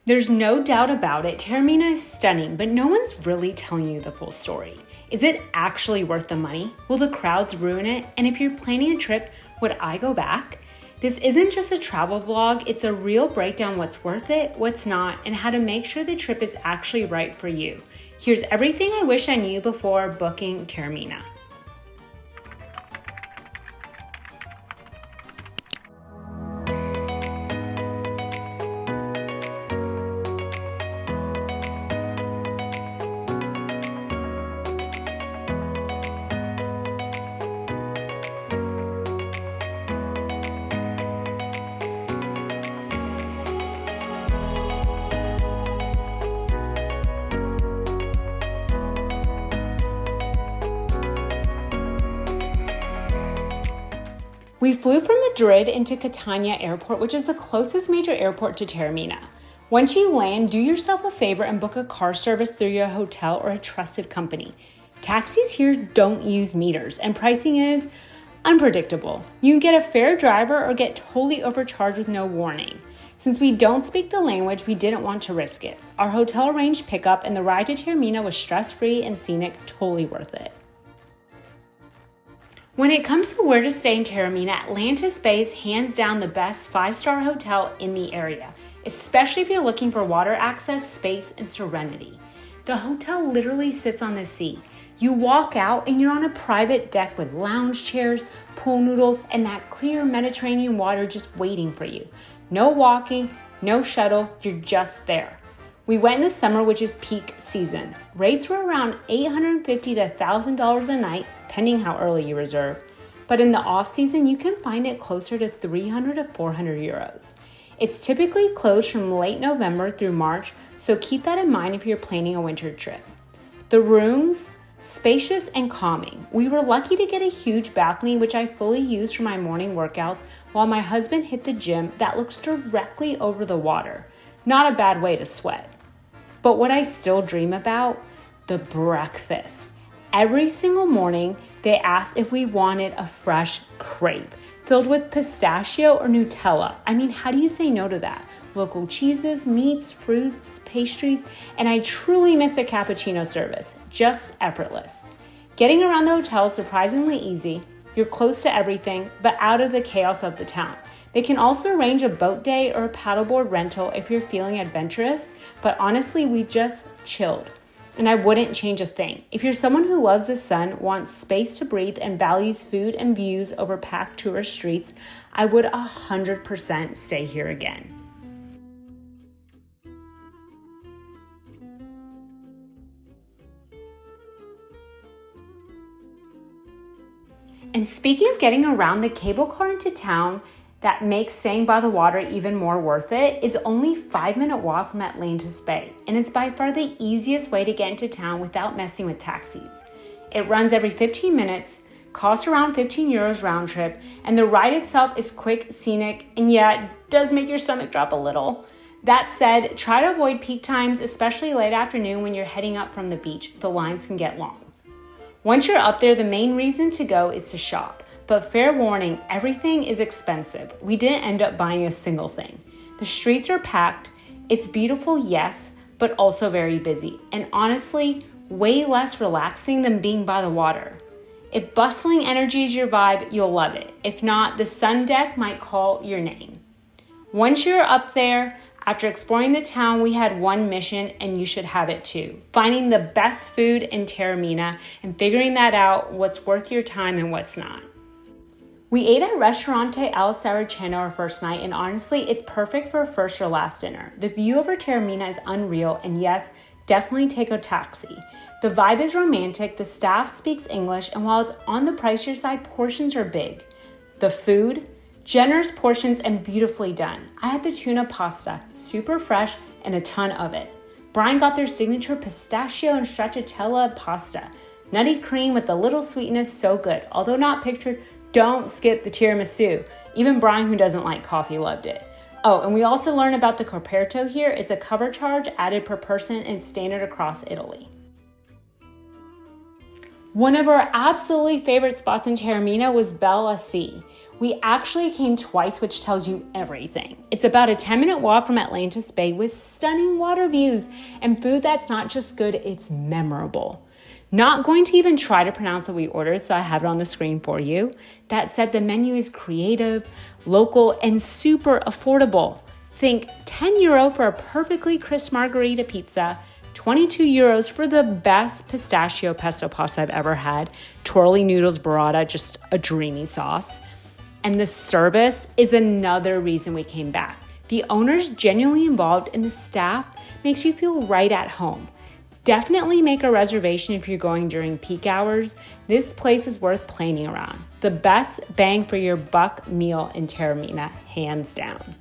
There's no doubt about it, Taormina is stunning, but no one's really telling you the full story. Is it actually worth the money? Will the crowds ruin it? And if you're planning a trip, would I go back? This isn't just a travel vlog, it's a real breakdown what's worth it, what's not, and how to make sure the trip is actually right for you. Here's everything I wish I knew before booking Taormina. We flew from Madrid into Catania Airport, which is the closest major airport to Taormina. Once you land, do yourself a favor and book a car service through your hotel or a trusted company. Taxis here don't use meters, and pricing is unpredictable. You can get a fare driver or get totally overcharged with no warning. Since we don't speak the language, we didn't want to risk it. Our hotel arranged pickup, and the ride to Taormina was stress-free and scenic, totally worth it. When it comes to where to stay in Taormina, Atlantis Bay is hands down the best 5-star hotel in the area, especially if you're looking for water access, space, and serenity. The hotel literally sits on the sea. You walk out and you're on a private deck with lounge chairs, pool noodles, and that clear Mediterranean water just waiting for you. No walking, no shuttle, you're just there. We went in the summer, which is peak season. Rates were around $850 to $1,000 a night, depending how early you reserve. But in the off season, you can find it closer to 300 to 400 euros. It's typically closed from late November through March, so keep that in mind if you're planning a winter trip. The rooms, spacious and calming. We were lucky to get a huge balcony, which I fully used for my morning workouts, while my husband hit the gym that looks directly over the water. Not a bad way to sweat. But what I still dream about, the breakfast. Every single morning, they asked if we wanted a fresh crepe filled with pistachio or Nutella. I mean, how do you say no to that? Local cheeses, meats, fruits, pastries, and I truly miss a cappuccino service. Just effortless. Getting around the hotel is surprisingly easy. You're close to everything, but out of the chaos of the town. They can also arrange a boat day or a paddleboard rental if you're feeling adventurous, but honestly, we just chilled. And I wouldn't change a thing. If you're someone who loves the sun, wants space to breathe, and values food and views over packed tourist streets, I would 100% stay here again. And speaking of getting around, the cable car into town that makes staying by the water even more worth it is only 5-minute walk from Atlantis Bay, and it's by far the easiest way to get into town without messing with taxis. It runs every 15 minutes, costs around 15 euros round trip, and the ride itself is quick, scenic, and yeah, it does make your stomach drop a little. That said, try to avoid peak times, especially late afternoon when you're heading up from the beach. The lines can get long. Once you're up there, the main reason to go is to shop. But fair warning, everything is expensive. We didn't end up buying a single thing. The streets are packed. It's beautiful, yes, but also very busy. And honestly, way less relaxing than being by the water. If bustling energy is your vibe, you'll love it. If not, the sun deck might call your name. Once you're up there, after exploring the town, we had one mission, and you should have it too. Finding the best food in Taormina and figuring that out, what's worth your time and what's not. We ate at Restaurante Al Saraceno our first night, and honestly, it's perfect for a first or last dinner. The view over Taormina is unreal, and yes, definitely take a taxi. The vibe is romantic, the staff speaks English, and while it's on the pricier side, portions are big. The food, generous portions and beautifully done. I had the tuna pasta, super fresh, and a ton of it. Brian got their signature pistachio and stracciatella pasta. Nutty cream with a little sweetness, so good. Although not pictured, don't skip the tiramisu. Even Brian, who doesn't like coffee, loved it. Oh, and we also learned about the coperto here. It's a cover charge added per person and standard across Italy. One of our absolutely favorite spots in Taormina was Bella Sea. We actually came twice, which tells you everything. It's about a 10-minute walk from Atlantis Bay with stunning water views and food that's not just good, it's memorable. Not going to even try to pronounce what we ordered, so I have it on the screen for you. That said, the menu is creative, local, and super affordable. Think €10 for a perfectly crisp margarita pizza, €22 for the best pistachio pesto pasta I've ever had, twirly noodles burrata, just a dreamy sauce. And the service is another reason we came back. The owner's genuinely involved and the staff makes you feel right at home. Definitely make a reservation if you're going during peak hours. This place is worth planning around. The best bang for your buck meal in Taormina, hands down.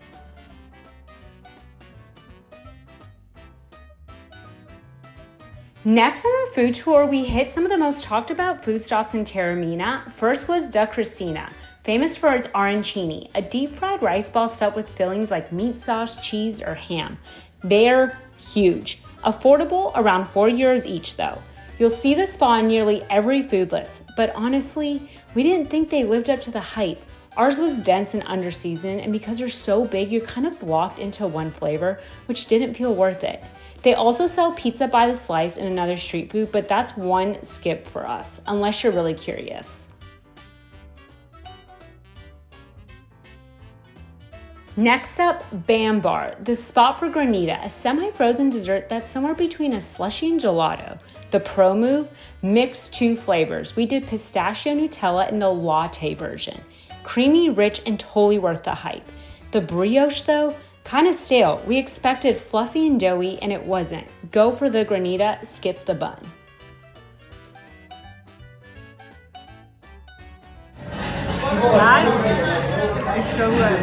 Next on our food tour, we hit some of the most talked about food stops in Taormina. First was Da Cristina, famous for its arancini, a deep fried rice ball stuffed with fillings like meat sauce, cheese, or ham. They're huge. Affordable, around €4 each though. You'll see the spa on nearly every food list, but honestly, we didn't think they lived up to the hype. Ours was dense and under-seasoned, and because they're so big, you're kind of locked into one flavor, which didn't feel worth it. They also sell pizza by the slice and another street food, but that's one skip for us, unless you're really curious. Next up, Bam Bar, the spot for granita, a semi-frozen dessert that's somewhere between a slushie and gelato. The pro move, mix two flavors. We did pistachio Nutella in the latte version. Creamy, rich, and totally worth the hype. The brioche though, kind of stale. We expected fluffy and doughy and it wasn't. Go for the granita, skip the bun. That is so good.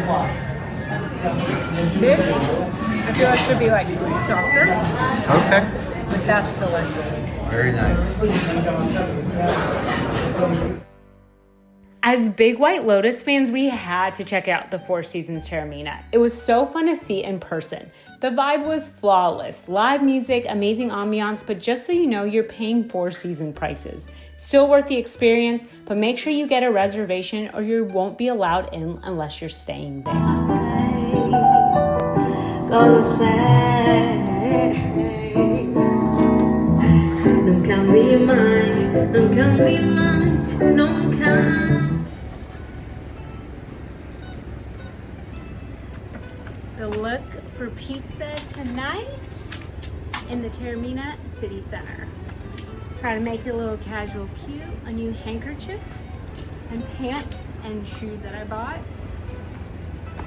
This, I feel like should be like softer. Okay. But that's delicious. Very nice. As big White Lotus fans, we had to check out the Four Seasons Taormina. It was so fun to see in person. The vibe was flawless. Live music, amazing ambiance, but just so you know, you're paying Four Season prices. Still worth the experience, but make sure you get a reservation or you won't be allowed in unless you're staying there. Gonna say, don't come be mine, don't come be mine, don't come. The look for pizza tonight in the Taormina City Center. Try to make it a little casual cute. A new handkerchief and pants and shoes that I bought.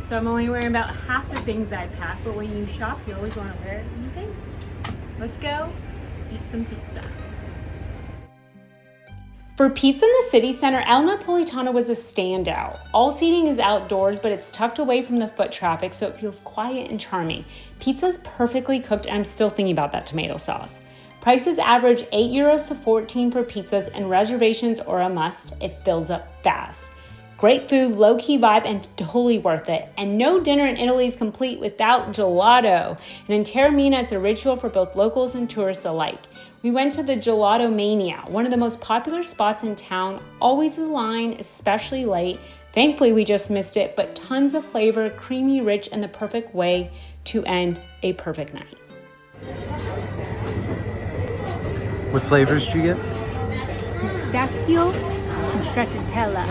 So I'm only wearing about half the things I pack, but when you shop, you always want to wear new things. Let's go eat some pizza. For pizza in the city center, El Napolitano was a standout. All seating is outdoors, but it's tucked away from the foot traffic, so it feels quiet and charming. Pizza's perfectly cooked, and I'm still thinking about that tomato sauce. Prices average €8 to $14 for pizzas, and reservations are a must. It fills up fast. Great food, low-key vibe, and totally worth it. And no dinner in Italy is complete without gelato. And in Taormina, it's a ritual for both locals and tourists alike. We went to the Gelato Mania, one of the most popular spots in town, always in line, especially late. Thankfully, we just missed it, but tons of flavor, creamy, rich, and the perfect way to end a perfect night. What flavors did you get? Pistachio and stracciatella.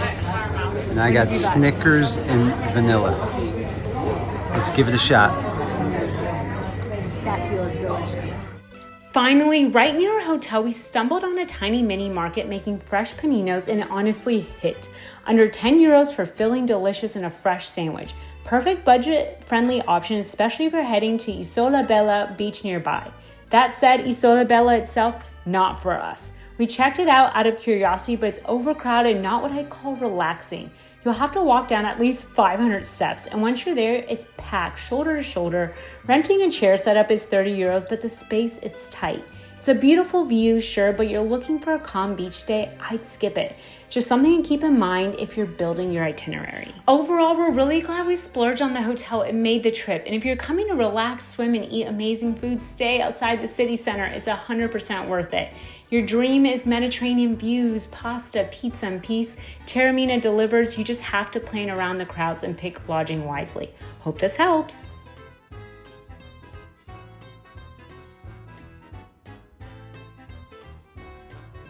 And I got Snickers and vanilla. Let's give it a shot. Pistachio is delicious. Finally, right near our hotel, we stumbled on a tiny mini market making fresh paninos, and it honestly hit. Under €10 for filling, delicious, and a fresh sandwich. Perfect budget-friendly option, especially if you're heading to Isola Bella beach nearby. That said, Isola Bella itself, not for us. We checked it out of curiosity, but it's overcrowded, not what I'd call relaxing. You'll have to walk down at least 500 steps, and once you're there, it's packed shoulder to shoulder. Renting a chair setup is €30, but the space is tight. It's a beautiful view, sure, but you're looking for a calm beach day, I'd skip it. Just something to keep in mind if you're building your itinerary. Overall, we're really glad we splurged on the hotel and made the trip. And if you're coming to relax, swim, and eat amazing food, stay outside the city center. It's 100% worth it. Your dream is Mediterranean views, pasta, pizza, and peace. Taormina delivers. You just have to plan around the crowds and pick lodging wisely. Hope this helps.